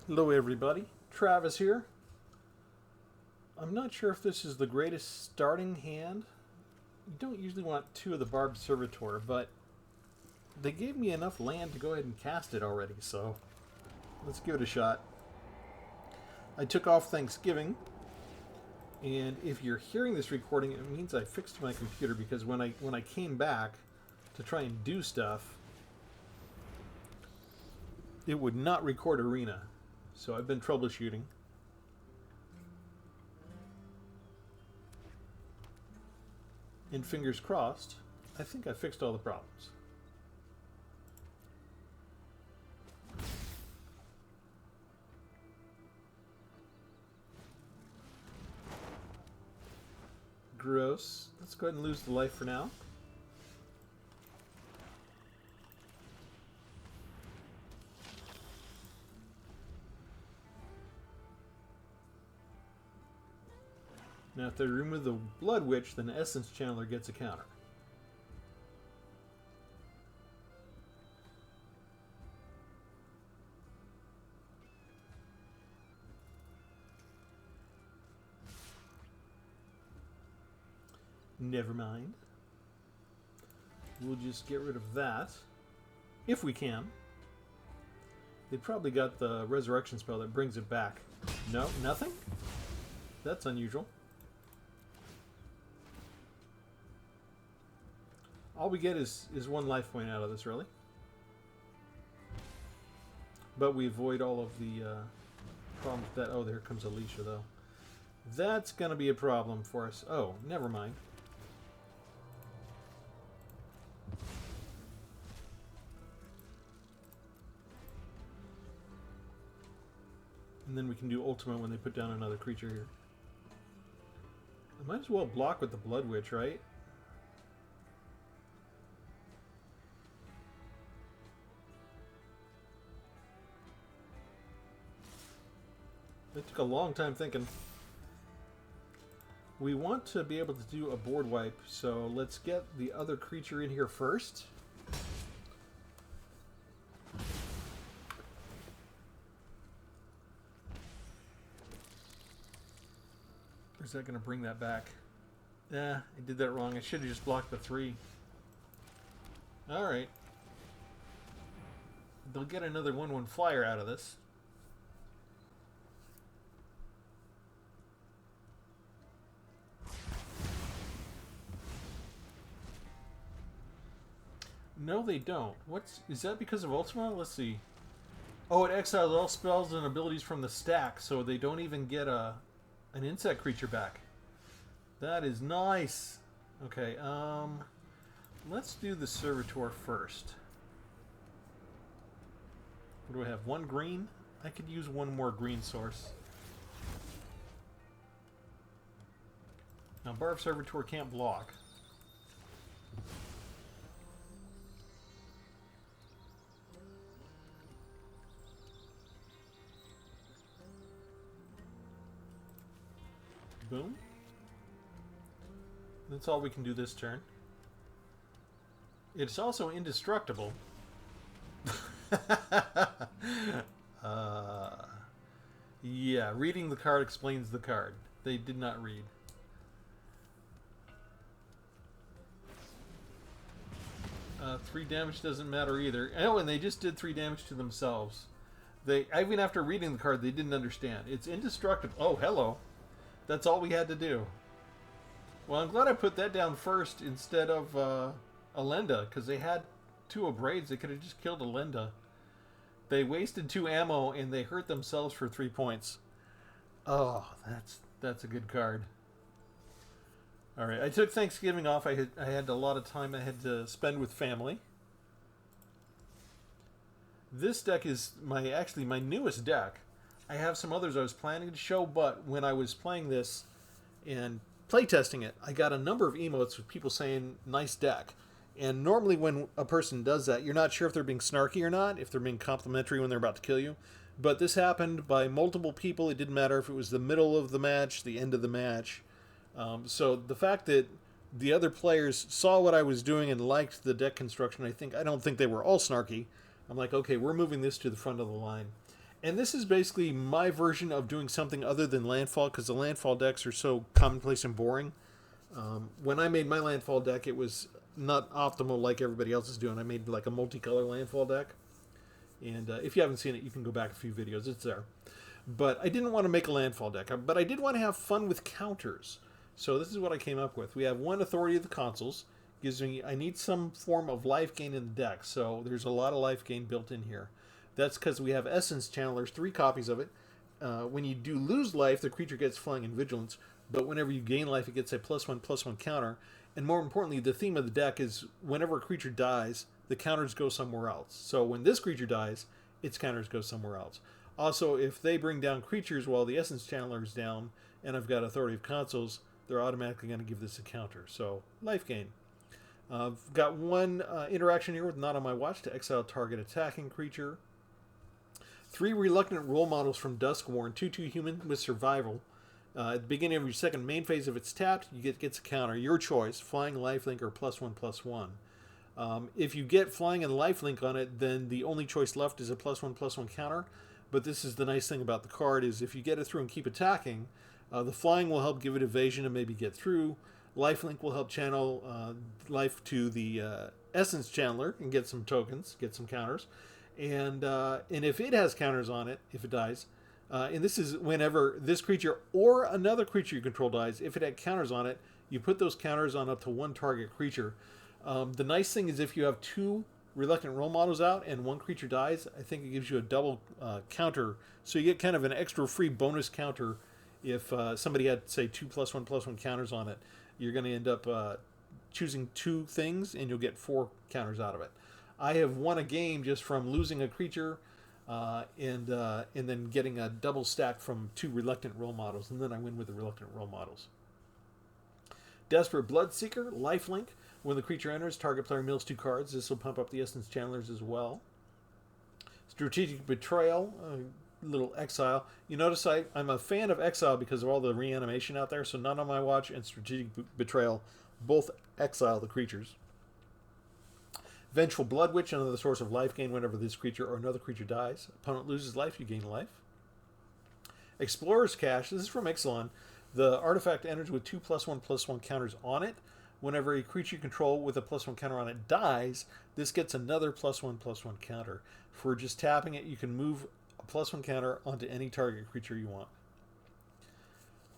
Hello everybody, Travis here. I'm not sure if this is the greatest starting hand. You don't usually want two of the Barbed Servitor, but they gave me enough land to go ahead and cast it already, so let's give it a shot. I took off Thanksgiving, and if you're hearing this recording, it means I fixed my computer, because when I came back to try and do stuff, it would not record Arena. So I've been troubleshooting. And fingers crossed, I think I fixed all the problems. Gross. Let's go ahead and lose the life for now. Now, if they remove the Blood Witch, then the Essence Channeler gets a counter. Never mind. We'll just get rid of that. If we can. They probably got the Resurrection spell that brings it back. No, nothing? That's unusual. All we get is one life point out of this, really. But we avoid all of the problems with that. Oh, there comes Alicia, though. That's going to be a problem for us. Oh, never mind. And then we can do Ultimate when they put down another creature here. I might as well block with the Blood Witch, right? It took a long time thinking. We want to be able to do a board wipe, so let's get the other creature in here first. Or is that going to bring that back? Yeah, I did that wrong. I should have just blocked the 3. Alright. They'll get another 1/1 flyer out of this. No, they don't. Is that because of Ultima? Let's see. Oh, it exiles all spells and abilities from the stack, so they don't even get an insect creature back. That is nice. Okay, let's do the Servitor first. What do I have? 1 green? I could use 1 more green source. Now, Barbed Servitor can't block. Boom. That's all we can do this turn. It's also indestructible. Yeah, reading the card explains the card. They did not read. Three damage doesn't matter either. Oh, and they just did 3 damage to themselves. Even after reading the card, they didn't understand. It's indestructible. Oh, hello. That's all we had to do. Well, I'm glad I put that down first instead of Alenda, because they had 2 Abrades. They could have just killed Alenda. They wasted 2 ammo, and they hurt themselves for 3 points. Oh, that's a good card. Alright, I took Thanksgiving off. I had a lot of time I had to spend with family. This deck is actually my newest deck. I have some others I was planning to show, but when I was playing this and playtesting it, I got a number of emotes with people saying, nice deck. And normally when a person does that, you're not sure if they're being snarky or not, if they're being complimentary when they're about to kill you. But this happened by multiple people. It didn't matter if it was the middle of the match, the end of the match. So the fact that the other players saw what I was doing and liked the deck construction, I don't think they were all snarky. I'm like, okay, we're moving this to the front of the line. And this is basically my version of doing something other than landfall, because the landfall decks are so commonplace and boring. When I made my landfall deck, it was not optimal like everybody else is doing. I made like a multicolor landfall deck. And if you haven't seen it, you can go back a few videos. It's there. But I didn't want to make a landfall deck. But I did want to have fun with counters. So this is what I came up with. We have one Authority of the Consuls. Gives me, I need some form of life gain in the deck. So there's a lot of life gain built in here. That's because we have Essence Channelers, 3 copies of it. When you do lose life, the creature gets Flying and Vigilance. But whenever you gain life, it gets a +1/+1 counter. And more importantly, the theme of the deck is whenever a creature dies, the counters go somewhere else. So when this creature dies, its counters go somewhere else. Also, if they bring down creatures while the Essence Channeler is down, and I've got Authority of Consuls, they're automatically going to give this a counter. So, life gain. I've got one interaction here with Not on My Watch to exile target attacking creature. 3 Reluctant Role Models from Duskworn, 2/2 human with survival. At the beginning of your second main phase, if it's tapped, you gets a counter. Your choice, flying, lifelink, or +1/+1. If you get flying and lifelink on it, then the only choice left is a +1/+1 counter. But this is the nice thing about the card, is if you get it through and keep attacking, the flying will help give it evasion and maybe get through. Lifelink will help channel life to the Essence Channeler and get some tokens, get some counters. And if it has counters on it, if it dies, and this is whenever this creature or another creature you control dies, if it had counters on it, you put those counters on up to 1 target creature. The nice thing is if you have 2 Reluctant Role Models out and 1 creature dies, I think it gives you a double counter. So you get kind of an extra free bonus counter if somebody had, say, 2 +1/+1 counters on it. You're going to end up choosing 2 things and you'll get 4 counters out of it. I have won a game just from losing a creature and then getting a double stack from 2 Reluctant Role Models, and then I win with the Reluctant Role Models. Desperate Bloodseeker, lifelink. When the creature enters, target player mills 2 cards. This will pump up the Essence Channelers as well. Strategic Betrayal, little exile. You notice I'm a fan of exile because of all the reanimation out there, so Not on My Watch and Strategic Betrayal both exile the creatures. Vengeful Blood Witch, another source of life gain whenever this creature or another creature dies. Opponent loses life, you gain life. Explorer's Cache, this is from Ixalan. The artifact enters with 2 +1/+1 counters on it. Whenever a creature you control with a +1 counter on it dies, this gets another +1/+1 counter. For just tapping it, you can move a +1 counter onto any target creature you want.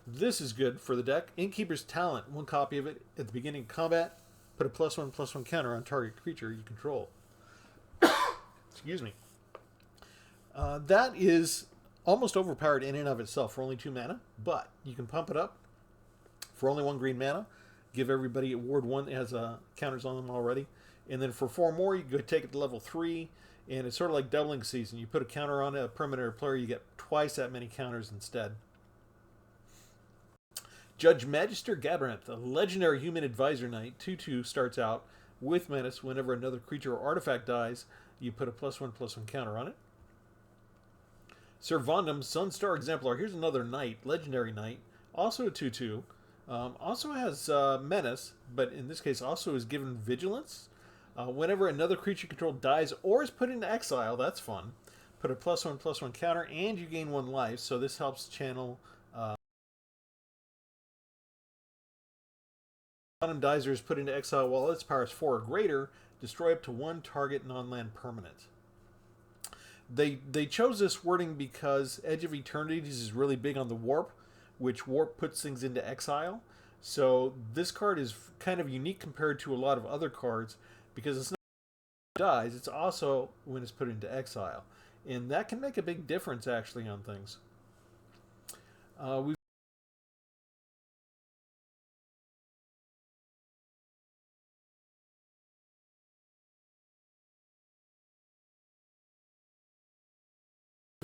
This is good for the deck. Innkeeper's Talent, 1 copy of it at the beginning of combat. Put a +1/+1 counter on target creature you control. Excuse me. That is almost overpowered in and of itself for only 2 mana, but you can pump it up for only 1 green mana. Give everybody at Ward 1 that has counters on them already. And then for 4 more, you go take it to level 3, and it's sort of like doubling season. You put a counter on a permanent player, you get twice that many counters instead. Judge Magister Gabarinth, a legendary human advisor knight, 2/2, starts out with menace. Whenever another creature or artifact dies, you put a +1/+1 counter on it. Servandum, Sunstar Exemplar. Here's another knight, legendary knight, also a 2/2. Also has menace, but in this case also is given vigilance. Whenever another creature controlled dies or is put into exile, that's fun. Put a +1/+1 counter, and you gain 1 life. So this helps channel. Dies or is put into exile while its power is 4 or greater. Destroy up to 1 target non-land permanent. They chose this wording because Edge of Eternities is really big on the warp, which warp puts things into exile. So this card is kind of unique compared to a lot of other cards because it's not when it dies, it's also when it's put into exile. And that can make a big difference actually on things. We've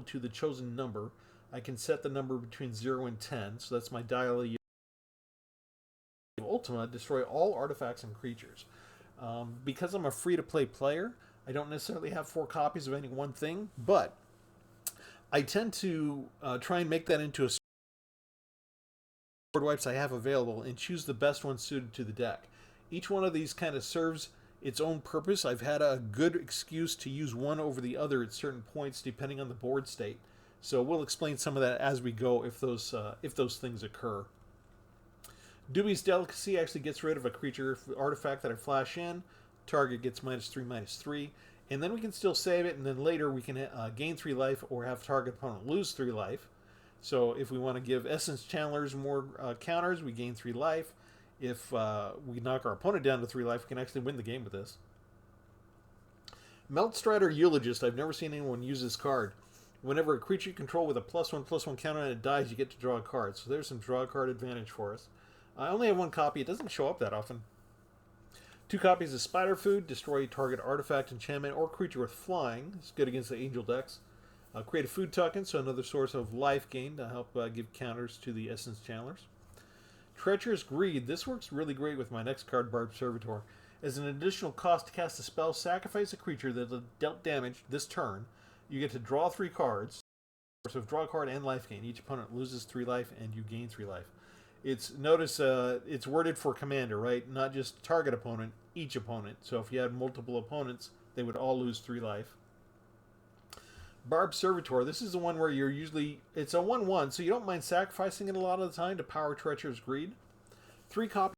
to the chosen number. I can set the number between 0 and 10, so that's my dial of Ultima, destroy all artifacts and creatures. Because I'm a free-to-play player, I don't necessarily have 4 copies of any one thing, but I tend to try and make that into a board wipes I have available and choose the best one suited to the deck. Each one of these kind of serves its own purpose. I've had a good excuse to use one over the other at certain points depending on the board state. So we'll explain some of that as we go if those things occur. Dubious Delicacy actually gets rid of a creature artifact that I flash in. Target gets -3/-3. And then we can still save it, and then later we can gain 3 life or have target opponent lose 3 life. So if we want to give Essence Channelers more counters, we gain 3 life. If we knock our opponent down to 3 life, we can actually win the game with this. Meltstrider Eulogist. I've never seen anyone use this card. Whenever a creature you control with a +1/+1 counter and it dies, you get to draw a card. So there's some draw card advantage for us. I only have 1 copy. It doesn't show up that often. 2 copies of Spider Food. Destroy target artifact, enchantment, or creature with flying. It's good against the Angel decks. Create a food token, so another source of life gain to help give counters to the Essence Channelers. Treacherous Greed. This works really great with my next card, Barbed Servitor. As an additional cost to cast a spell, sacrifice a creature that dealt damage this turn. You get to draw 3 cards. So draw a card and life gain. Each opponent loses 3 life and you gain 3 life. Notice it's worded for commander, right? Not just target opponent, each opponent. So if you had multiple opponents, they would all lose 3 life. Barbed Servitor. This is the one where it's a 1/1, so you don't mind sacrificing it a lot of the time to power Treacherous Greed. 3 copies.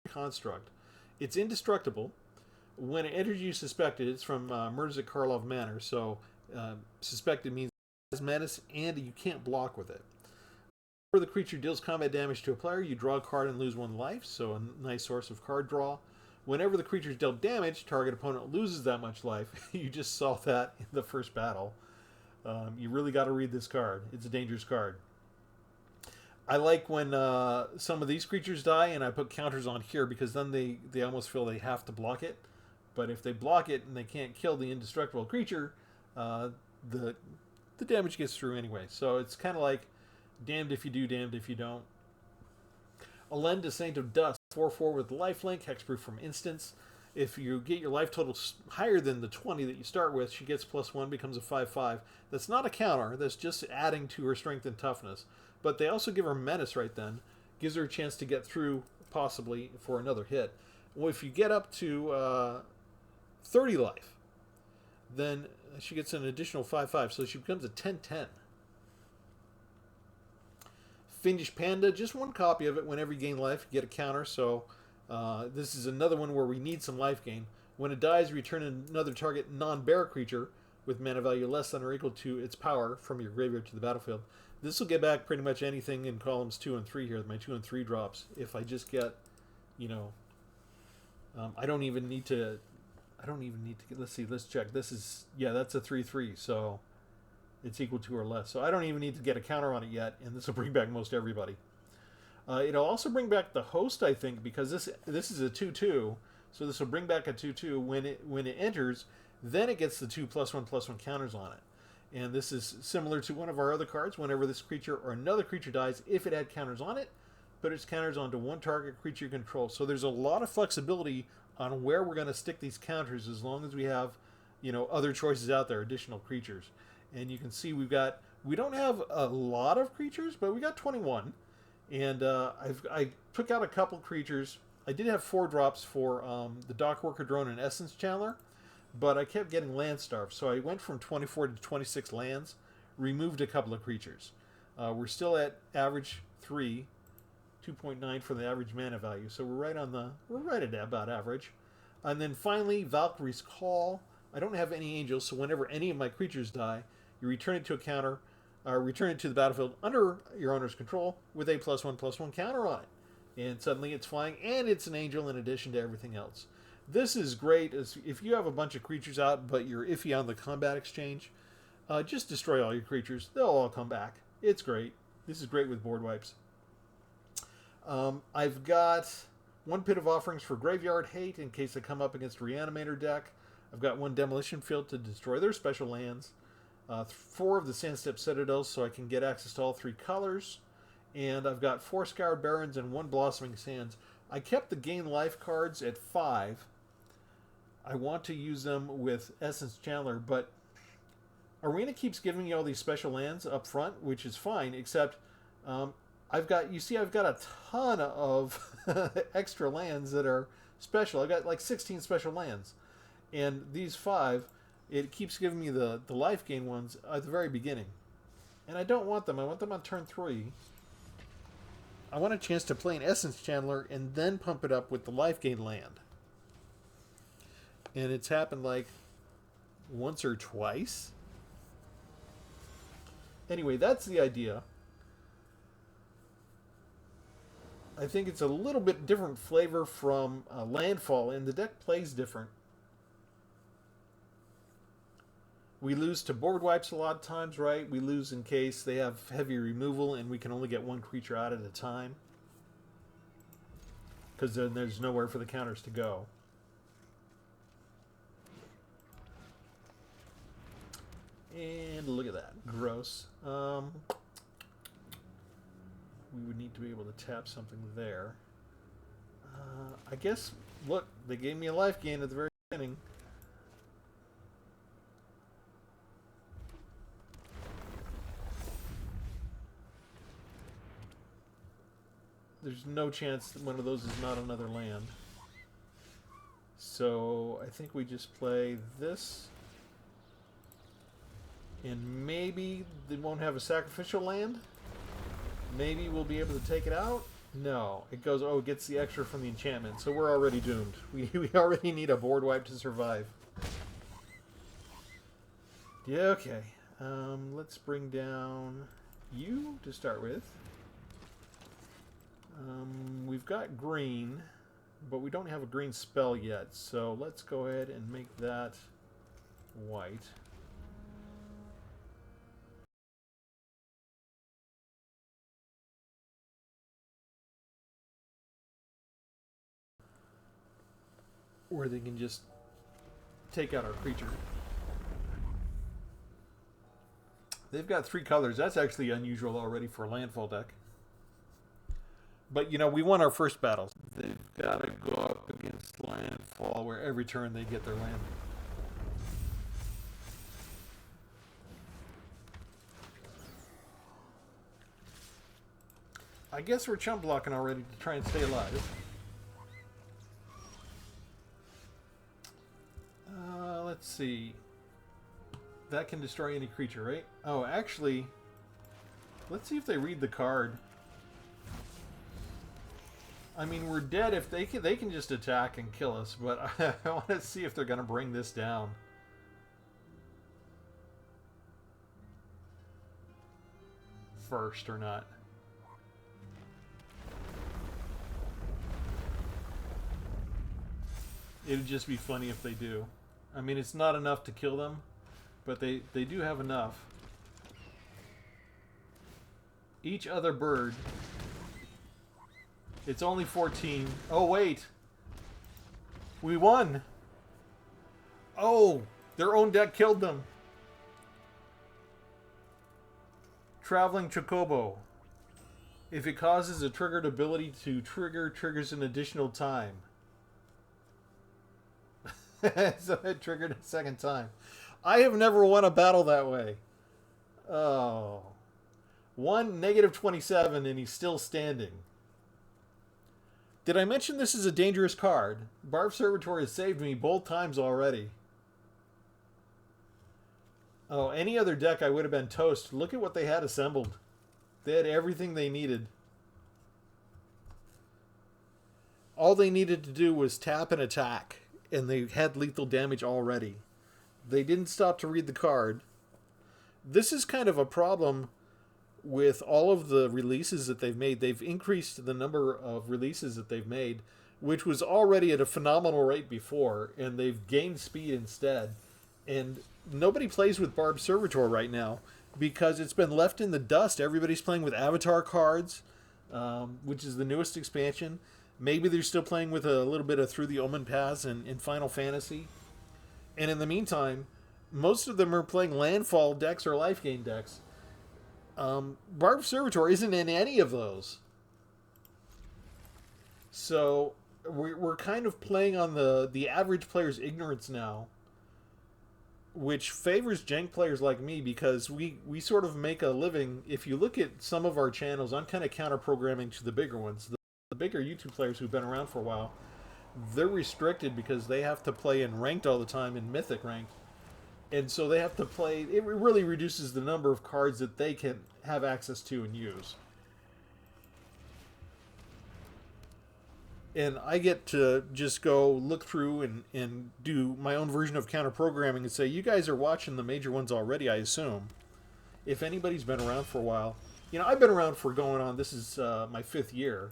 Construct. It's indestructible. When it enters you suspected, it's from Murders at Karlov Manor, so suspected means it has menace and you can't block with it. Whenever the creature deals combat damage to a player, you draw a card and lose 1 life, so a nice source of card draw. Whenever the creature's dealt damage, target opponent loses that much life. You just saw that in the first battle. You really got to read this card. It's a dangerous card. I like when some of these creatures die and I put counters on here because then they almost feel they have to block it. But if they block it and they can't kill the indestructible creature, the damage gets through anyway. So it's kind of like damned if you do, damned if you don't. Alend, Saint of Dust, 4/4 with lifelink, hexproof from instants. If you get your life total higher than the 20 that you start with, she gets +1, becomes a 5/5. That's not a counter, that's just adding to her strength and toughness. But they also give her menace right then. Gives her a chance to get through, possibly, for another hit. Well, if you get up to 30 life, then she gets an additional 5/5, so she becomes a 10/10. Fiendish Panda, just 1 copy of it. Whenever you gain life, you get a counter, so this is another one where we need some life gain. When it dies, return another target non-bear creature with mana value less than or equal to its power from your graveyard to the battlefield. This will get back pretty much anything in columns 2 and 3 here, my 2 and 3 drops. If I just get, I don't even need to let's see, let's check. This is, that's a 3/3, so it's equal to or less. So I don't even need to get a counter on it yet, and this will bring back most everybody. It'll also bring back the host, I think, because this is a 2/2, so this will bring back a 2/2 when it enters. Then it gets the 2 +1/+1 counters on it, and this is similar to one of our other cards. Whenever this creature or another creature dies, if it had counters on it, put its counters onto 1 target creature you control. So there's a lot of flexibility on where we're going to stick these counters, as long as we have, other choices out there, additional creatures. And you can see we don't have a lot of creatures, but we got 21. And I took out a couple creatures. I did have 4 drops for the Dockworker Drone and Essence Channeler, but I kept getting land starved. So I went from 24 to 26 lands, removed a couple of creatures. We're still at average 3, 2.9 for the average mana value. So we're right at about average. And then finally, Valkyrie's Call. I don't have any angels, so whenever any of my creatures die, you return it to a counter, return it to the battlefield under your owner's control with a +1/+1 counter on it. And suddenly it's flying, and it's an angel in addition to everything else. This is great if you have a bunch of creatures out, but you're iffy on the combat exchange. Just destroy all your creatures. They'll all come back. It's great. This is great with board wipes. I've got 1 Pit of Offerings for Graveyard Hate in case I come up against a Reanimator deck. I've got 1 Demolition Field to destroy their special lands. 4 of the Sandstep Citadels so I can get access to all 3 colors. And I've got 4 Scoured Barrens and 1 Blossoming Sands. I kept the Gain Life cards at 5. I want to use them with Essence Channeler, but Arena keeps giving you all these special lands up front, which is fine, except I've got a ton of extra lands that are special. I got like 16 special lands, and these 5, it keeps giving me the life gain ones at the very beginning, and I don't want them. I want them on turn 3. I want a chance to play an Essence Channeler and then pump it up with the life gain land. And it's happened like once or twice. Anyway, that's the idea. I think it's a little bit different flavor from Landfall, and the deck plays different. We lose to board wipes a lot of times, right? We lose in case they have heavy removal and we can only get 1 creature out at a time. Because then there's nowhere for the counters to go. And look at that. Gross. We would need to be able to tap something there. I guess, look, they gave me a life gain at the very beginning. There's no chance that one of those is not another land. So I think we just play this. And maybe they won't have a sacrificial land. Maybe we'll be able to take it out. No. It goes, oh, it gets the extra from the enchantment. So we're already doomed. We already need a board wipe to survive. Yeah, okay. Let's bring down you to start with. We've got green, but we don't have a green spell yet, so let's go ahead and make that white. Or they can just take out our creature. They've got 3 colors. That's actually unusual already for a landfall deck. But, you know, we won our first battle. They've got to go up against landfall where every turn they get their land. I guess we're chump blocking already to try and stay alive. Let's see. That can destroy any creature, right? Oh, actually, let's see if they read the card. I mean, we're dead if they can just attack and kill us, but I want to see if they're going to bring this down. First or not. It'd just be funny if they do. I mean, it's not enough to kill them, but they do have enough. Each other bird. It's only 14. Oh, wait. We won. Oh, their own deck killed them. Traveling Chocobo. If it causes a triggered ability to trigger, triggers an additional time. So it triggered a second time. I have never won a battle that way. Oh. 1 -27 and he's still standing. Did I mention this is a dangerous card? Barb Servitor has saved me both times already. Oh, any other deck I would have been toast. Look at what they had assembled. They had everything they needed. All they needed to do was tap and attack, and they had lethal damage already. They didn't stop to read the card. This is kind of a problem with all of the releases that they've made. They've increased the number of releases that they've made, which was already at a phenomenal rate before, and they've gained speed instead. And nobody plays with Barb Servitor right now because it's been left in the dust. Everybody's playing with Avatar cards, which is the newest expansion. Maybe they're still playing with a little bit of Through the Omen Paths in Final Fantasy. And in the meantime, most of them are playing landfall decks or life gain decks. Barb Servitor isn't in any of those. So we're kind of playing on the average player's ignorance now, which favors jank players like me because we sort of make a living. If you look at some of our channels, I'm kind of counter-programming to the bigger ones. The bigger YouTube players who've been around for a while, they're restricted because they have to play in ranked all the time, in mythic ranked. And so they have to play. It really reduces the number of cards that they can have access to and use. And I get to just go look through and do my own version of counter programming and say, you guys are watching the major ones already, I assume. If anybody's been around for a while. You know, I've been around for going on, this is my 5th year.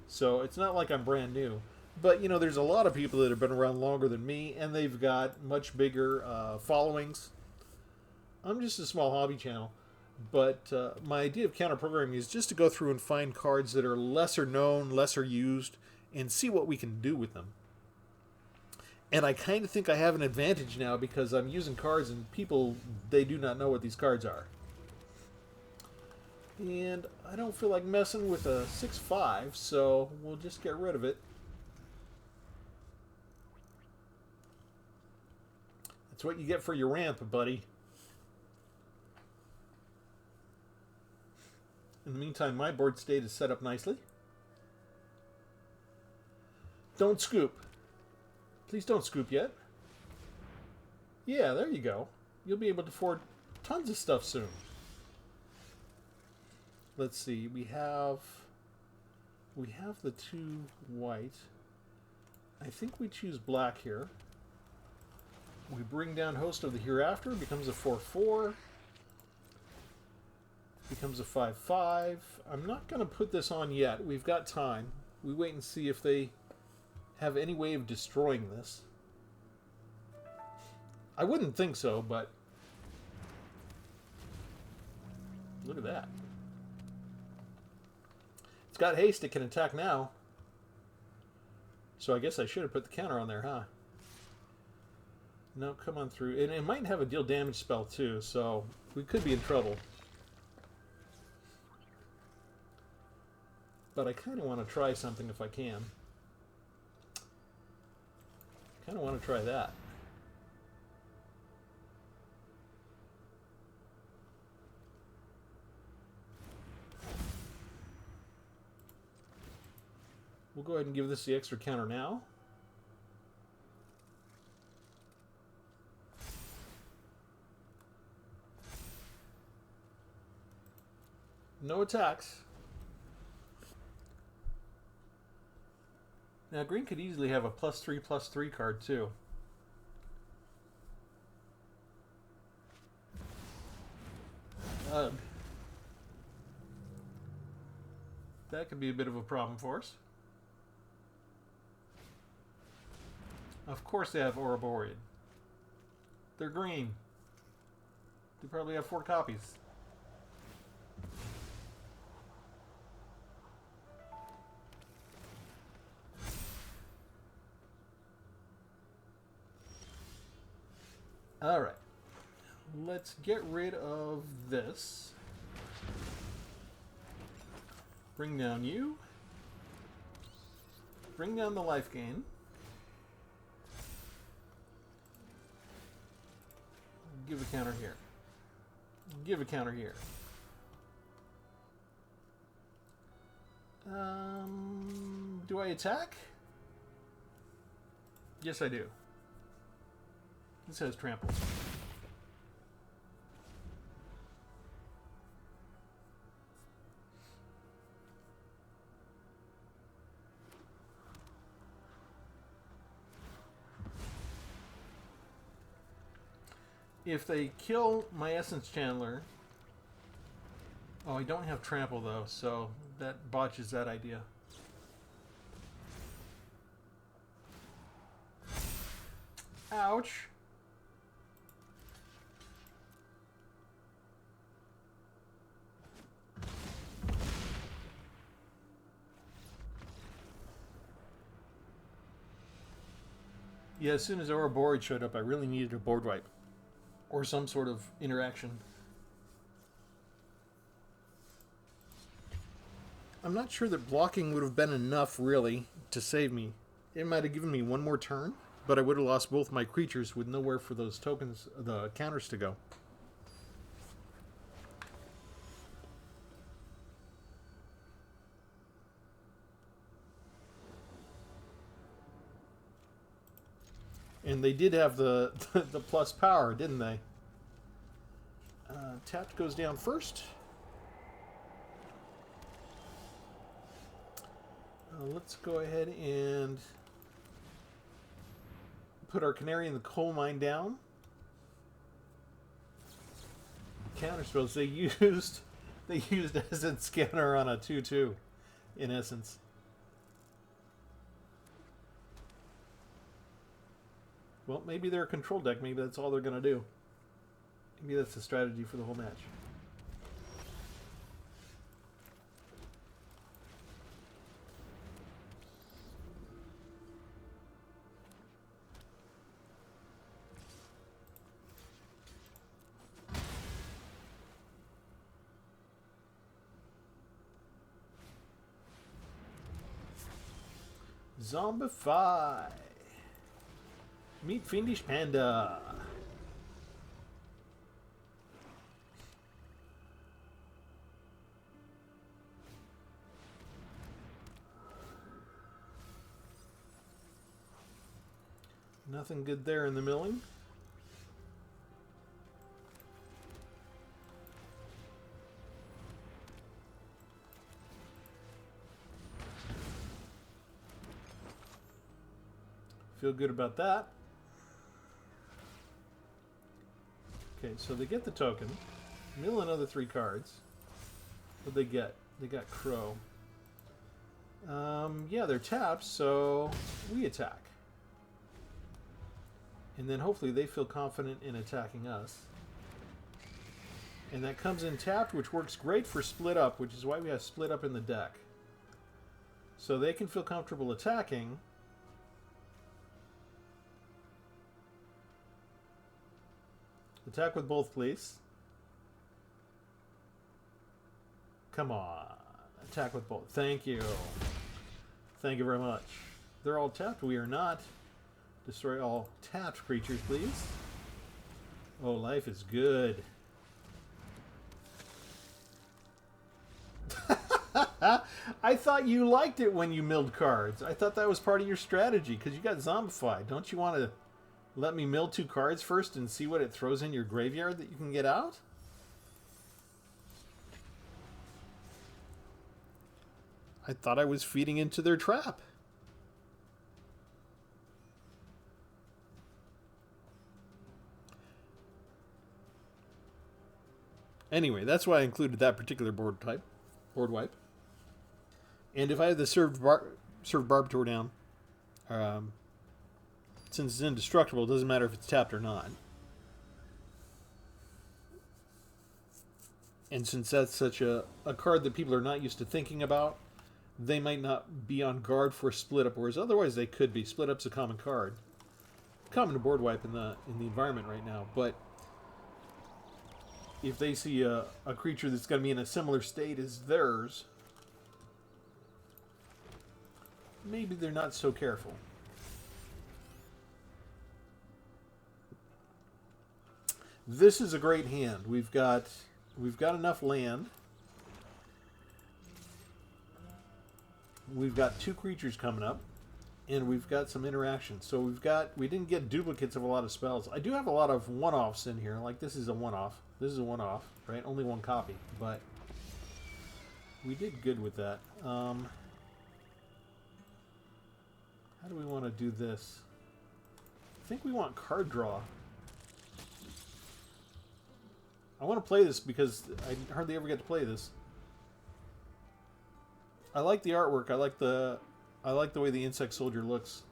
So it's not like I'm brand new. But, you know, there's a lot of people that have been around longer than me, and they've got much bigger followings. I'm just a small hobby channel. But my idea of counter programming is just to go through and find cards that are lesser known, lesser used, and see what we can do with them. And I kind of think I have an advantage now because I'm using cards and people, they do not know what these cards are. And I don't feel like messing with a 6/5, so we'll just get rid of it. That's what you get for your ramp, buddy. In the meantime, my board state is set up nicely. Don't scoop. Please don't scoop yet. Yeah, there you go. You'll be able to afford tons of stuff soon. Let's see. We have the 2 white. I think we choose black here. We bring down Host of the Hereafter. Becomes a 4/4. Becomes a 5/5. I'm not going to put this on yet. We've got time. We wait and see if they have any way of destroying this. I wouldn't think so, but look at that. It's got haste. It can attack now. So I guess I should have put the counter on there, huh? No, come on through. And it might have a deal damage spell too, so we could be in trouble. But I kind of want to try something if I can. Kind of want to try that. We'll go ahead and give this the extra counter now. No attacks. Now green could easily have a +3/+3 card too. Ugh. That could be a bit of a problem for us. Of course they have Ouroborean. They're green. They probably have 4 copies. Alright. Let's get rid of this. Bring down you. Bring down the life gain. Give a counter here. Give a counter here. Do I attack? Yes, I do. This has trample. If they kill my Essence Channeler... Oh, I don't have trample though, so that botches that idea. Ouch. Yeah, as soon as Ouroborean showed up, I really needed a board wipe. Or some sort of interaction. I'm not sure that blocking would have been enough, really, to save me. It might have given me one more turn, but I would have lost both my creatures with nowhere for those tokens, the counters to go. And they did have the the plus power, didn't they? Tapped goes down first. Let's go ahead and put our canary in the coal mine down. Counter spells. They used Essence Scanner on a 2/2, in essence. Well, maybe they're a control deck. Maybe that's all they're going to do. Maybe that's the strategy for the whole match. Zombify. Meet Fiendish Panda. Nothing good there in the milling. Feel good about that. Okay, so they get the token. Mill another 3 cards. What'd they get? They got Crow. Yeah, they're tapped, so we attack. And then hopefully they feel confident in attacking us. And that comes in tapped, which works great for split up, which is why we have split up in the deck. So they can feel comfortable attacking. Attack with both, please. Come on. Attack with both. Thank you. Thank you very much. They're all tapped. We are not. Destroy all tapped creatures, please. Oh, life is good. I thought you liked it when you milled cards. I thought that was part of your strategy because you got zombified. Don't you want to let me mill 2 cards first and see what it throws in your graveyard that you can get out? I thought I was feeding into their trap. Anyway, that's why I included that particular board wipe. And if I had the served Barbator down, since it's indestructible, it doesn't matter if it's tapped or not. And since that's such a card that people are not used to thinking about, they might not be on guard for split up, whereas otherwise they could be. Split up's a common card. Common to board wipe in the environment right now, but if they see a creature that's going to be in a similar state as theirs, maybe they're not so careful. This is a great hand. We've got enough land. We've got 2 creatures coming up, and we've got some interaction. So we didn't get duplicates of a lot of spells. I do have a lot of one-offs in here. Like this is a one-off. This is a one-off, right? Only 1 copy, but we did good with that. How do we want to do this? I think we want card draw. I want to play this because I hardly ever get to play this. I like the artwork. I like the way the insect soldier looks.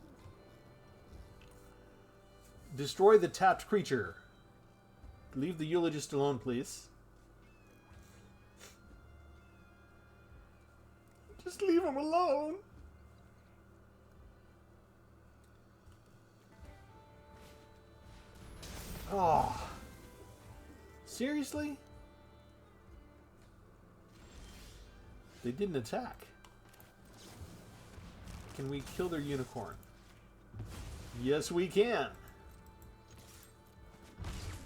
Destroy the tapped creature. Leave the eulogist alone, please. Just leave him alone. Oh. Seriously? They didn't attack. Can we kill their unicorn? Yes, we can.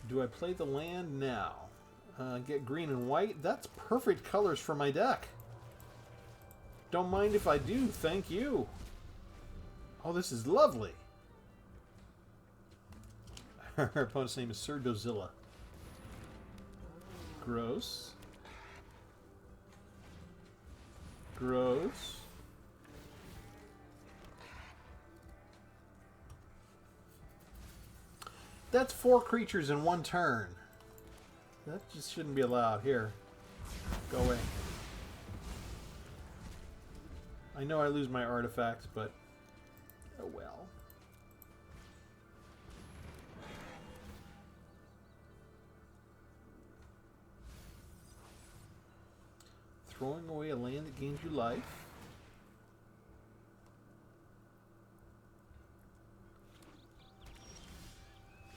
Do I play the land now? Get green and white? That's perfect colors for my deck. Don't mind if I do, thank you. Oh, this is lovely. Our opponent's name is Sir Dozilla. Gross. Gross. That's 4 creatures in 1 turn. That just shouldn't be allowed. Here. Go away. I know I lose my artifacts, but oh well. Throwing away a land that gains you life.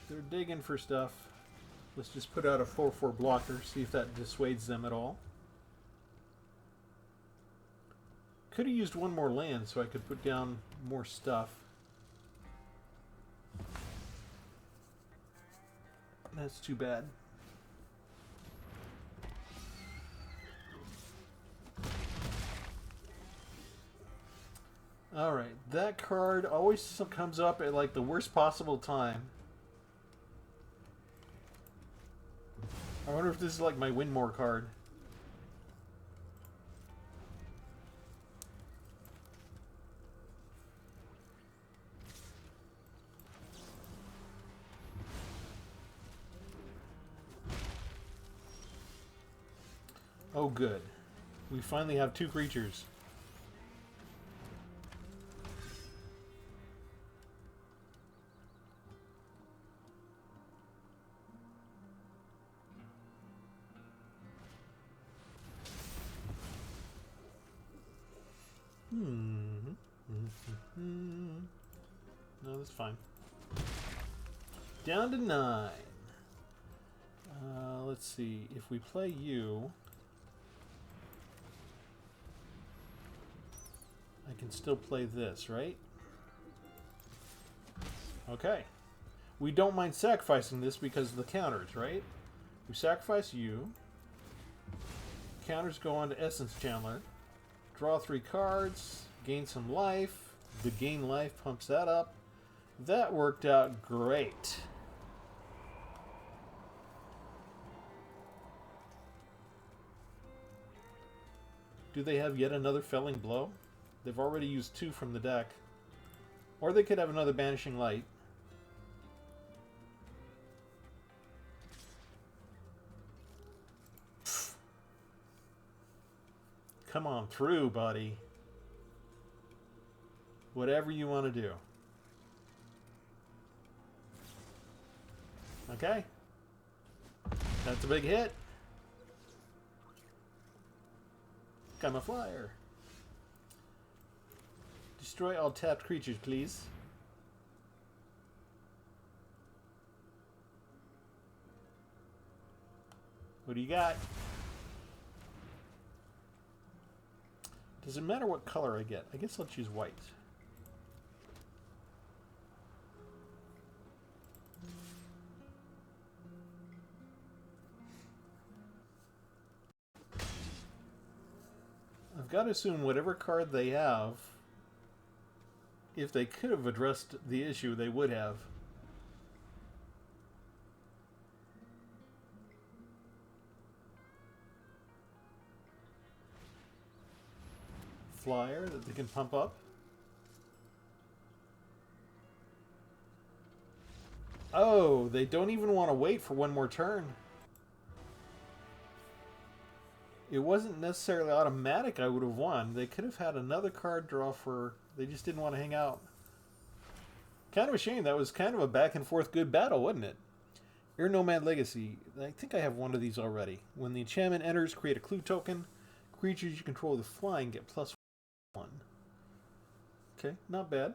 They're digging for stuff. Let's just put out a 4/4 blocker, see if that dissuades them at all. Could have used 1 more land so I could put down more stuff. That's too bad. Alright, that card always comes up at like the worst possible time. I wonder if this is like my win more card. Oh good. We finally have 2 creatures. No, that's fine. Down to 9. Let's see. If we play you, I can still play this, right? Okay. We don't mind sacrificing this because of the counters, right? We sacrifice you. Counters go on to Essence Chandler. Draw 3 cards. Gain some life. The gain life pumps that up. That worked out great. Do they have yet another Felling Blow? They've already used 2 from the deck. Or they could have another Banishing Light. Come on through, buddy. Whatever you want to do. Okay. That's a big hit. I'm a flyer. Destroy all tapped creatures, please. What do you got? Does it matter what color I get? I guess I'll choose white. I've got to assume whatever card they have, if they could have addressed the issue, they would have. Flyer that they can pump up. Oh, they don't even want to wait for 1 more turn. It wasn't necessarily automatic I would have won. They could have had another card draw for... They just didn't want to hang out. Kind of a shame. That was kind of a back and forth good battle, wasn't it? Air Nomad Legacy. I think I have 1 of these already. When the enchantment enters, create a clue token. Creatures you control with flying get +1. Okay, not bad.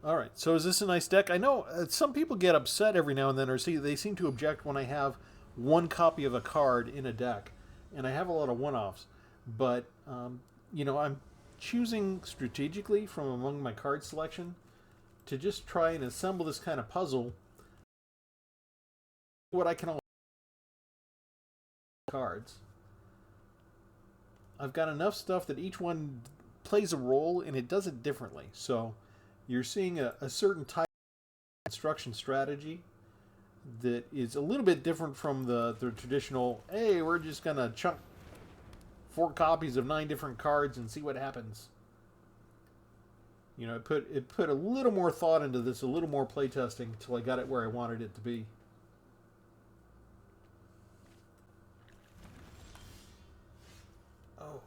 All right, so is this a nice deck? I know some people get upset every now and then, or they seem to object when I have 1 copy of a card in a deck, and I have a lot of one-offs. But you know, I'm choosing strategically from among my card selection to just try and assemble this kind of puzzle. What I can all cards. I've got enough stuff that each one plays a role and it does it differently. So you're seeing a certain type of construction strategy that is a little bit different from the traditional, hey, we're just going to chunk 4 copies of 9 different cards and see what happens. You know, it put a little more thought into this, a little more playtesting until I got it where I wanted it to be. Oh,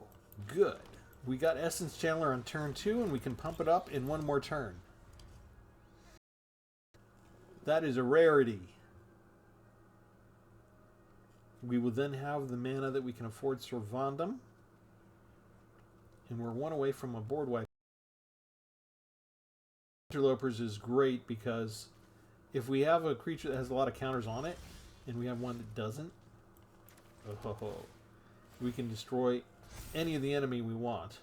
good. We got Essence Chandler on turn 2, and we can pump it up in 1 more turn. That is a rarity. We will then have the mana that we can afford Servandum. And we're 1 away from a board wipe. Interlopers is great because if we have a creature that has a lot of counters on it, and we have one that doesn't, we can destroy any of the enemy we want.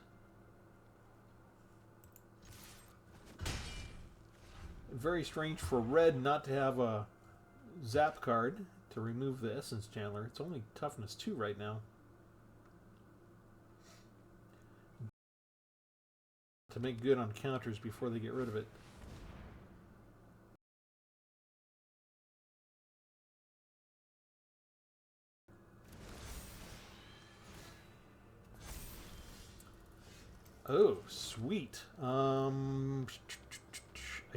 Very strange for red not to have a zap card to remove the Essence Chandler. It's only toughness 2 right now. To make good on counters before they get rid of it. Oh, sweet. I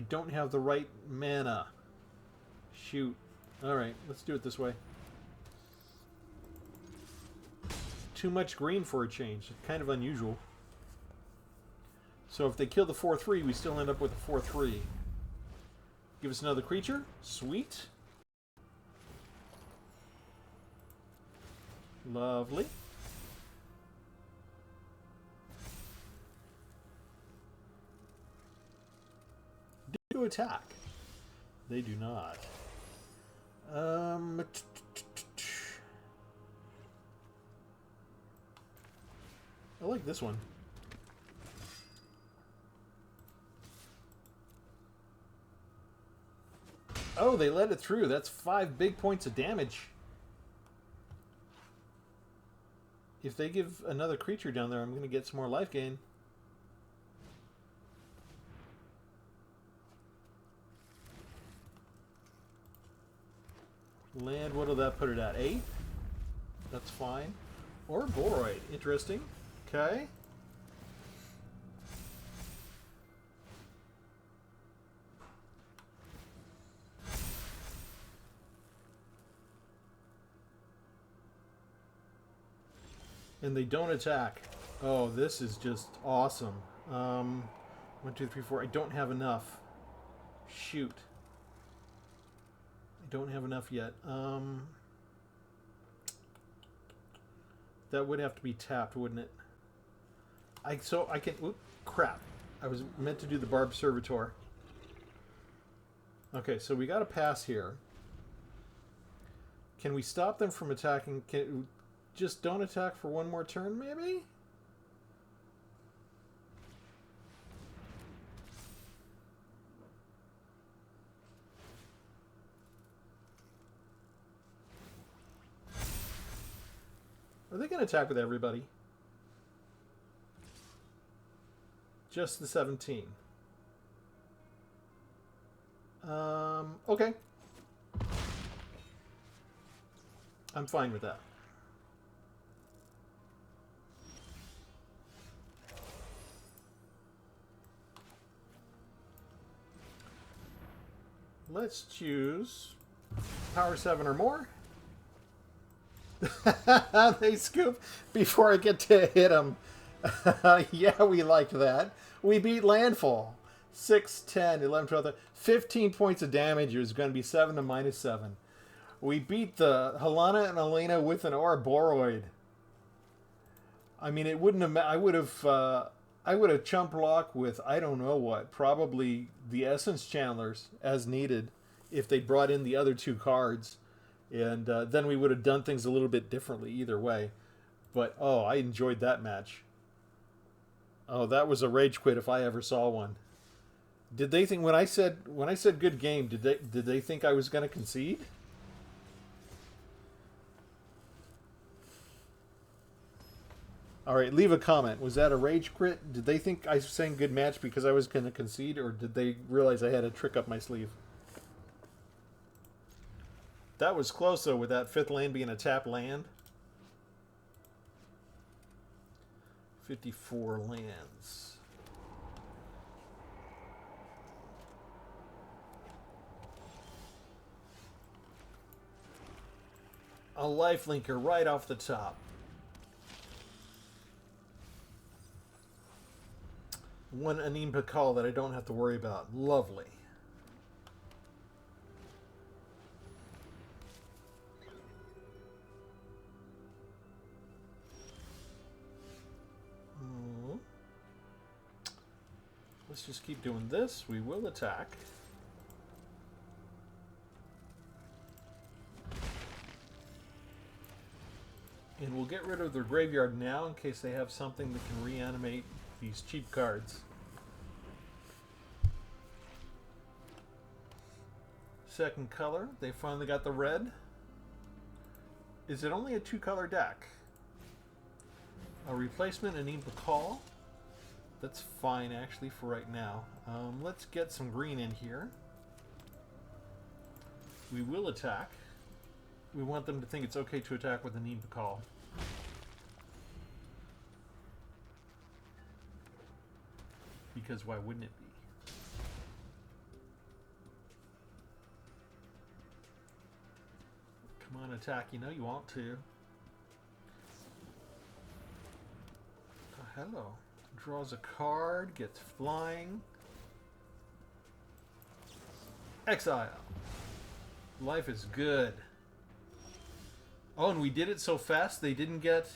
don't have the right mana. Shoot. Alright, let's do it this way. Too much green for a change. Kind of unusual. So if they kill the 4/3, we still end up with a 4/3. Give us another creature. Sweet. Lovely. Do attack. They do not. I like this one. Oh, they let it through. That's 5 big points of damage. If they give another creature down there, I'm going to get some more life gain. Land, what will that put it at? 8? That's fine. Or Boroid. Interesting. Okay. And they don't attack. Oh, this is just awesome. 1, 2, 3, 4. I don't have enough. Shoot. I don't have enough yet. That would have to be tapped, wouldn't it? So I can... Oop, crap. I was meant to do the Barb Servitor. Okay, so we got to pass here. Can we stop them from attacking? Just don't attack for 1 more turn, maybe? Are they going to attack with everybody? Just the 17. Okay. I'm fine with that. Let's choose Power 7 or more. They scoop before I get to hit them. Yeah, we liked that. We beat Landfall. 6, 10, 11, 12, 15 points of damage. It was going to be 7 to -7. We beat the Helena and Elena with an Ouroboros. I mean, it wouldn't have... I would have chump blocked with, I don't know what, probably the Essence Chandlers as needed if they brought in the other 2 cards. And then we would have done things a little bit differently either way. But, oh, I enjoyed that match. Oh, that was a rage quit if I ever saw one. Did they think, when I said good game, did they think I was going to concede? All right, leave a comment. Was that a rage crit? Did they think I was saying good match because I was going to concede, or did they realize I had a trick up my sleeve? That was close, though, with that 5th land being a tap land. 54 lands. A lifelinker right off the top. One Anim Pakal that I don't have to worry about. Lovely. Let's just keep doing this. We will attack. And we'll get rid of their graveyard now in case they have something that can reanimate these cheap cards. Second color. They finally got the red. Is it only a 2-color deck? A replacement, Anim Pakal. That's fine, actually, for right now. Let's get some green in here. We will attack. We want them to think it's okay to attack with Anim Pakal. Because why wouldn't it be? Come on, attack. You know you want to. Oh, hello. Draws a card, gets flying. Exile. Life is good. Oh, and we did it so fast they didn't get.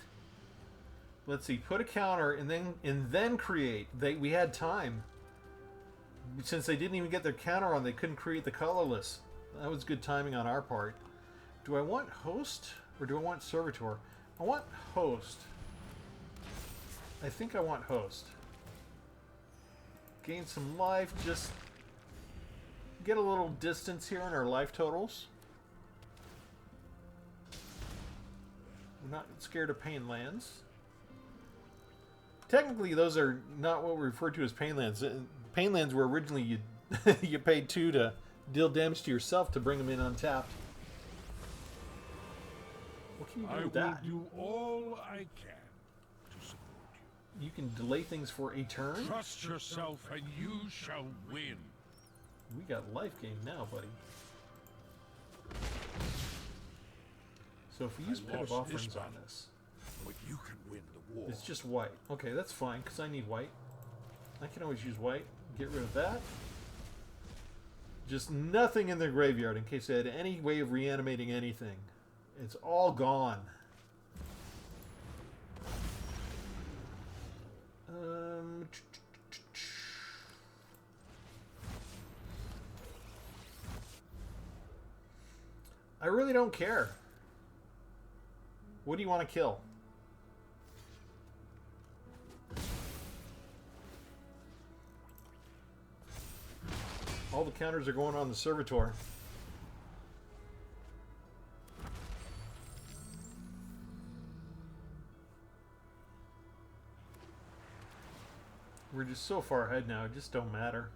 Let's see, put a counter and then create. We had time. Since they didn't even get their counter on, they couldn't create the colorless. That was good timing on our part. Do I want host or do I want servitor? I want host. I think I want host. Gain some life, just get a little distance here in our life totals. We're not scared of pain lands. Technically, those are not what we refer to as pain lands. Pain lands were originally you you paid 2 to deal damage to yourself to bring them in untapped. What can you do with that? I will do all I can. You can delay things for a turn. Trust yourself and you shall win. We got life gain now, buddy. So if we use Pit of Offerings on this, but you can win the war. it's just white. Okay, that's fine, because I need white. I can always use white. Get rid of that. Just nothing in their graveyard in case they had any way of reanimating anything. It's all gone. I really don't care. What do you want to kill? All the counters are going on the servitor. We're just so far ahead now, it just don't matter.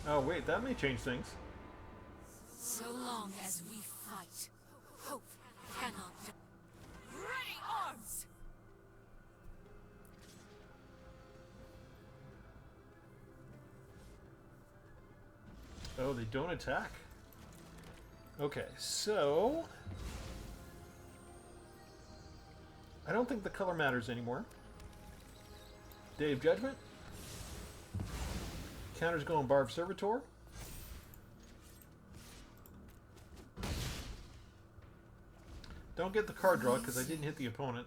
Oh wait, that may change things. So long as we fight, hope cannot die. Ready arms! Oh, they don't attack. Okay, so I don't think the color matters anymore. Day of Judgment. Counters go on Barb Servitor. Don't get the card draw because I didn't hit the opponent.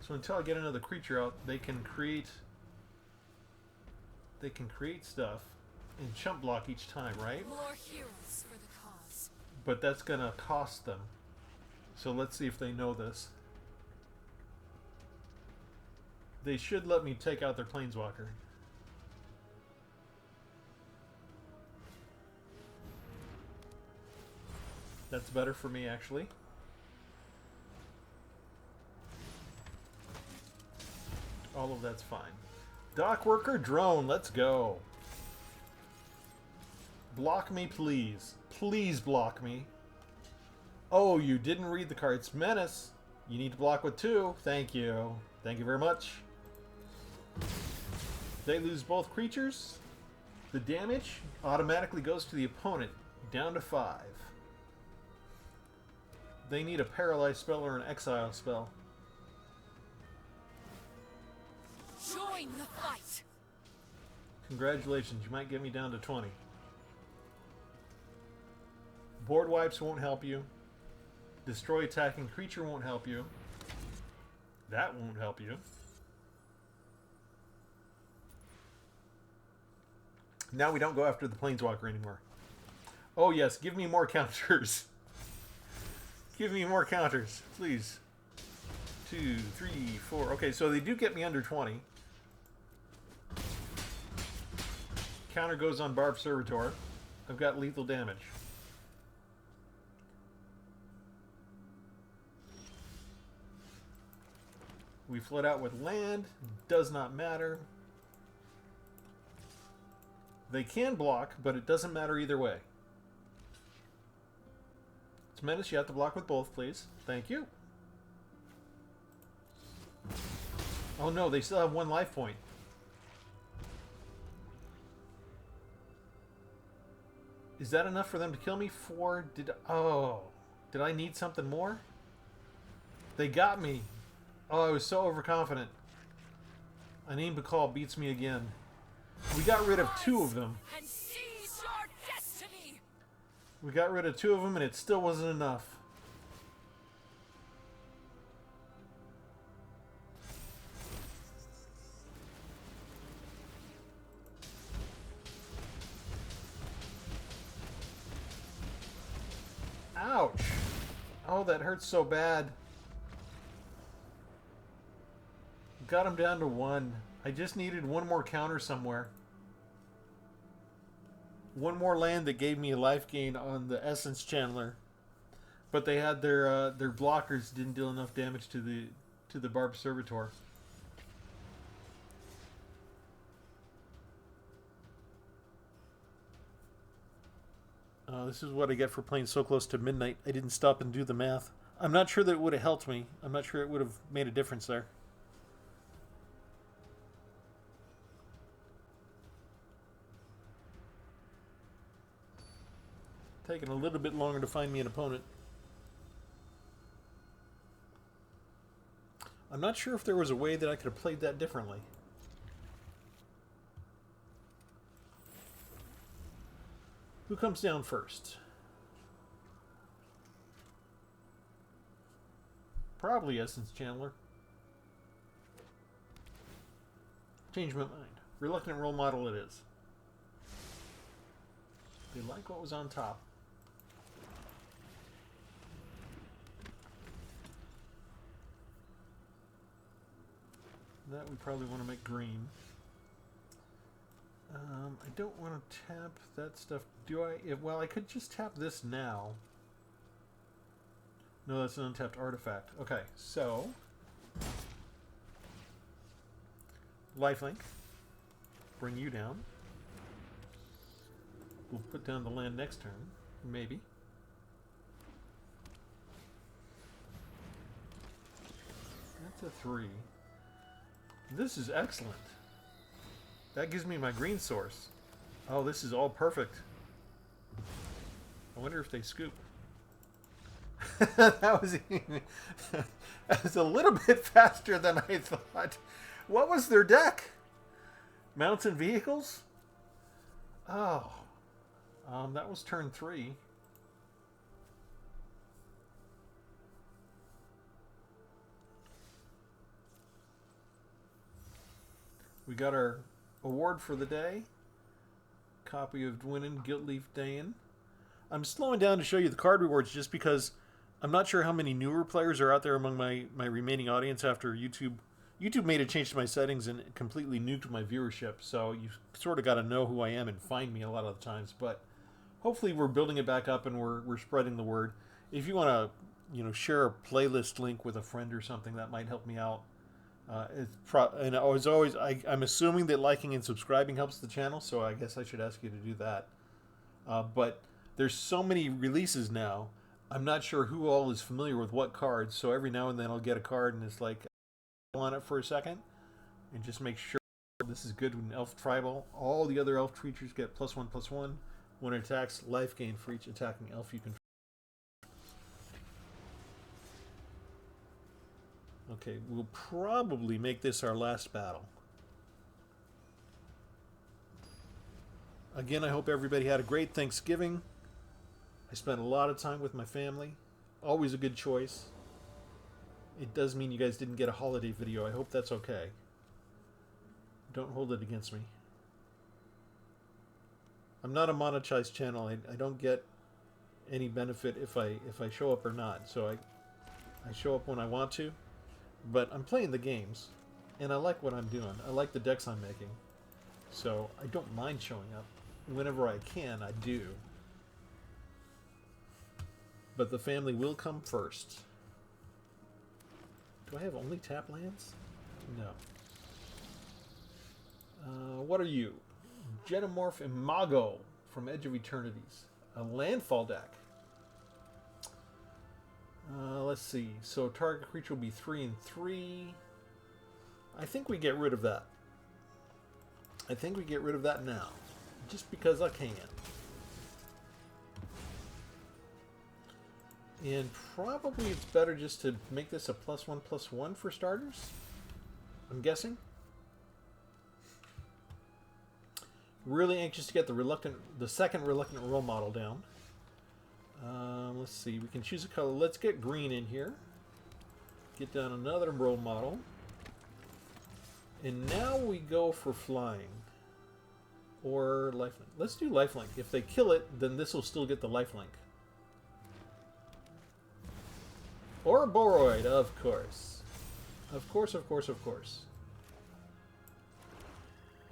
So until I get another creature out, they can create stuff and chump block each time, right? More heroes for the cause. But that's gonna cost them. So let's see if they know this. They should let me take out their Planeswalker. That's better for me, actually. All of that's fine. Dock worker drone, let's go. Block me, please. Please block me. Oh, you didn't read the card's menace. You need to block with 2. Thank you. Thank you very much. They lose both creatures. The damage automatically goes to the opponent, down to 5. They need a paralyzed spell or an exile spell. Join the fight. Congratulations, you might get me down to 20. Board wipes won't help you. Destroy attacking creature won't help you. That won't help you. Now we don't go after the Planeswalker anymore. Oh yes, give me more counters. Give me more counters, please. 2, 3, 4. Okay, so they do get me under 20. Counter goes on Barbed Servitor. I've got lethal damage. We flood out with land. Does not matter. They can block, but it doesn't matter either way. It's menace. You have to block with both, please. Thank you. Oh no, they still have 1 life point. Is that enough for them to kill me? 4? Did I need something more? They got me. Oh, I was so overconfident. Anim Bakal beats me again. We got rid of 2 of them. And seize your destiny. We got rid of 2 of them and it still wasn't enough. Ouch. Oh, that hurts so bad. Got him down to 1. I just needed 1 more counter somewhere. 1 more land that gave me a life gain on the Essence Channeler. But they had their blockers didn't deal enough damage to the Barbed Servitor. This is what I get for playing so close to midnight. I didn't stop and do the math. I'm not sure that it would have helped me. I'm not sure it would have made a difference there. Taking a little bit longer to find me an opponent. I'm not sure if there was a way that I could have played that differently. Who comes down first? Probably Essence Channeler. Change my mind. Reluctant Role Model it is. They like what was on top. That we probably want to make green. I don't want to tap that stuff. Do I? Well, I could just tap this now. No, that's an untapped artifact. Okay, so lifelink. Bring you down. We'll put down the land next turn, maybe. That's a 3. This is excellent. That gives me my green source. Oh, this is all perfect. I wonder if they scoop. that was a little bit faster than I thought. What was their deck? Mounts and vehicles? Oh. That was turn 3. We got our award for the day. Copy of Dwynnin, Guiltleaf Dain. I'm slowing down to show you the card rewards just because I'm not sure how many newer players are out there among my remaining audience after YouTube YouTube made a change to my settings and completely nuked my viewership, so you sort of got to know who I am and find me a lot of the times. But hopefully we're building it back up and we're spreading the word. If you want to, share a playlist link with a friend or something, that might help me out. And I'm assuming that liking and subscribing helps the channel, so I guess I should ask you to do that. But there's so many releases now. I'm not sure who all is familiar with what cards, so every now and then I'll get a card and it's like, on it for a second and just make sure this is good with an elf tribal. All the other elf creatures get +1/+1 when it attacks, life gain for each attacking elf you control. Okay, we'll probably make this our last battle. Again, I hope everybody had a great Thanksgiving. I spent a lot of time with my family. Always a good choice. It does mean you guys didn't get a holiday video. I hope that's okay. Don't hold it against me. I'm not a monetized channel. I don't get any benefit if I show up or not. So I show up when I want to. But I'm playing the games. And I like what I'm doing. I like the decks I'm making. So I don't mind showing up. Whenever I can, I do. But the family will come first. Do I have only tap lands? No. What are you? Genomorph Imago from Edge of Eternities. A landfall deck. Let's see. So target creature will be 3/3. I think we get rid of that. I think we get rid of that now. Just because I can. And probably it's better just to make this a +1/+1 for starters. I'm guessing. Really anxious to get the second reluctant role model down. Let's see. We can choose a color. Let's get green in here. Get down another role model. And now we go for flying. Or lifelink. Let's do lifelink. If they kill it, then this will still get the lifelink. Or Boroid, of course. Of course, of course, of course.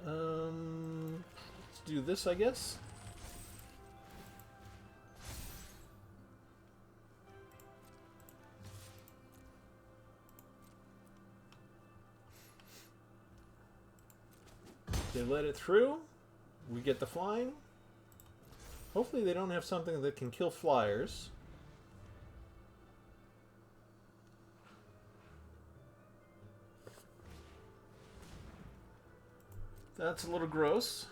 Let's do this, I guess. They let it through. We get the flying. Hopefully they don't have something that can kill flyers. That's a little gross.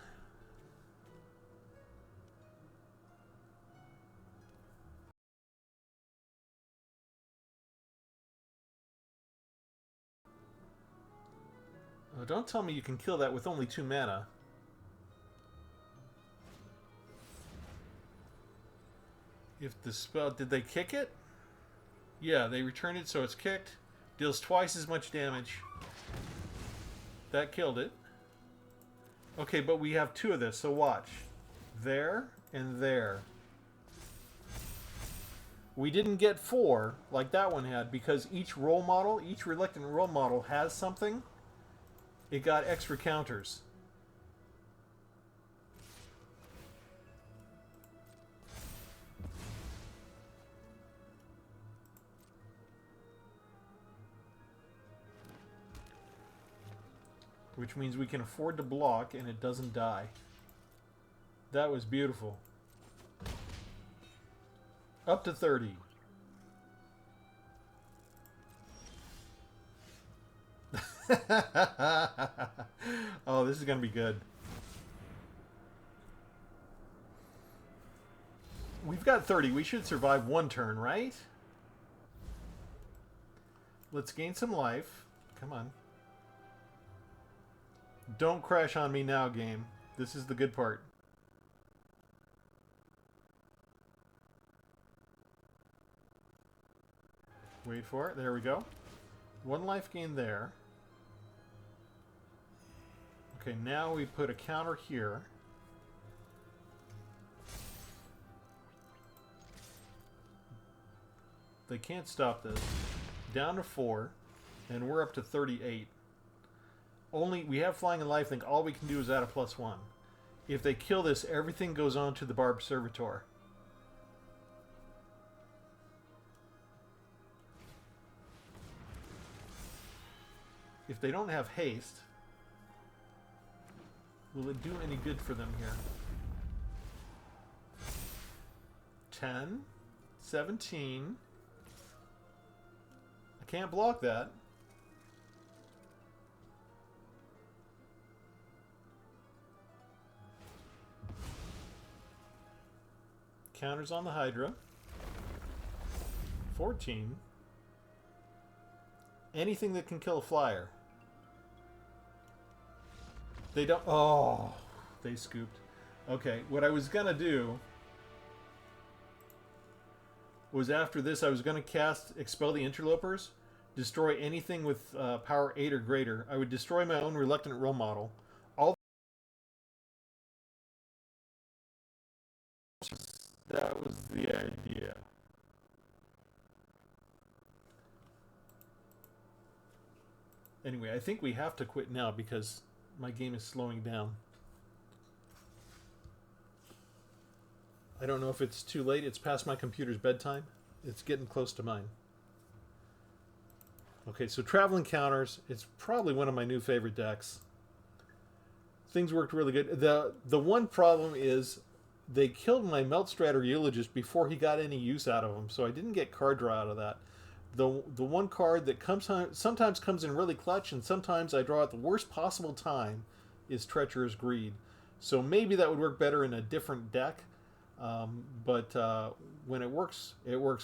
Oh, don't tell me you can kill that with only 2 mana. If the spell... Did they kick it? Yeah, they return it so it's kicked. Deals twice as much damage. That killed it. Okay, but we have 2 of this, so watch. There and there. We didn't get 4 like that one had because each role model, each reluctant role model has something. It got extra counters. Which means we can afford to block and it doesn't die. That was beautiful. Up to 30. Oh, this is going to be good. We've got 30. We should survive 1 turn, right? Let's gain some life. Come on. Don't crash on me now, game. This is the good part. Wait for it. There we go. 1 life gain there. Okay, now we put a counter here. They can't stop this. Down to 4, and we're up to 38. we have flying and lifelink. All we can do is add a +1. If they kill this, everything goes on to the barbed servitor. If they don't have haste, will it do any good for them here? 10, 17. I can't block that. Counters on the Hydra. 14. Anything that can kill a flyer. They don't... Oh, they scooped. Okay, what I was going to do was after this, I was going to cast Expel the Interlopers, destroy anything with power 8 or greater. I would destroy my own Reluctant Role Model. All that was the idea. Anyway, I think we have to quit now because my game is slowing down. I don't know if it's too late. It's past my computer's bedtime. It's getting close to mine. Okay, so Traveling Counters. It's probably one of my new favorite decks. Things worked really good. The one problem is they killed my Meltstrader Eulogist before he got any use out of him, so I didn't get card draw out of that. The one card that sometimes comes in really clutch and sometimes I draw at the worst possible time is Treacherous Greed. So maybe that would work better in a different deck, but when it works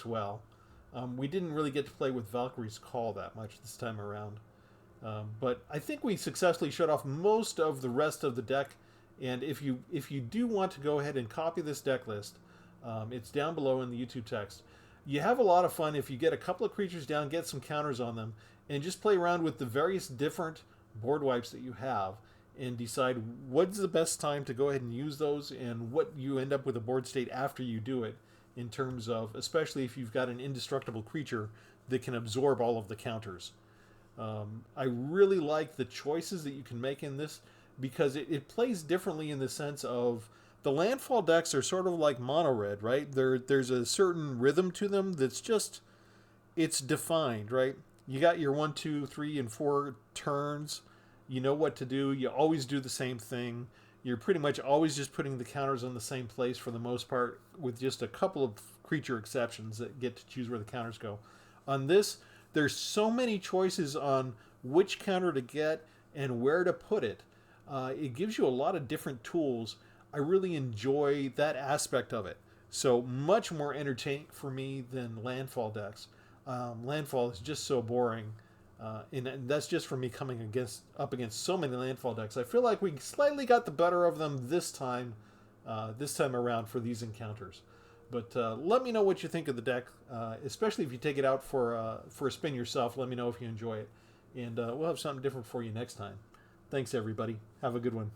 well. We didn't really get to play with Valkyrie's Call that much this time around. But I think we successfully shut off most of the rest of the deck, and if you do want to go ahead and copy this deck list, it's down below in the YouTube text. You have a lot of fun if you get a couple of creatures down, get some counters on them, and just play around with the various different board wipes that you have and decide what's the best time to go ahead and use those and what you end up with a board state after you do it, in terms of, especially if you've got an indestructible creature that can absorb all of the counters. I really like the choices that you can make in this because it plays differently in the sense of the landfall decks are sort of like mono red, right? There's a certain rhythm to them that's just, it's defined, right? You got your 1, 2, 3, and 4 turns. You know what to do. You always do the same thing. You're pretty much always just putting the counters on the same place for the most part, with just a couple of creature exceptions that get to choose where the counters go. On this, there's so many choices on which counter to get and where to put it. It gives you a lot of different tools. I really enjoy that aspect of it. So much more entertaining for me than landfall decks. Landfall is just so boring. And that's just for me coming up against so many landfall decks. I feel like we slightly got the better of them this time around for these encounters. But let me know what you think of the deck, especially if you take it out for a spin yourself. Let me know if you enjoy it. And we'll have something different for you next time. Thanks, everybody. Have a good one.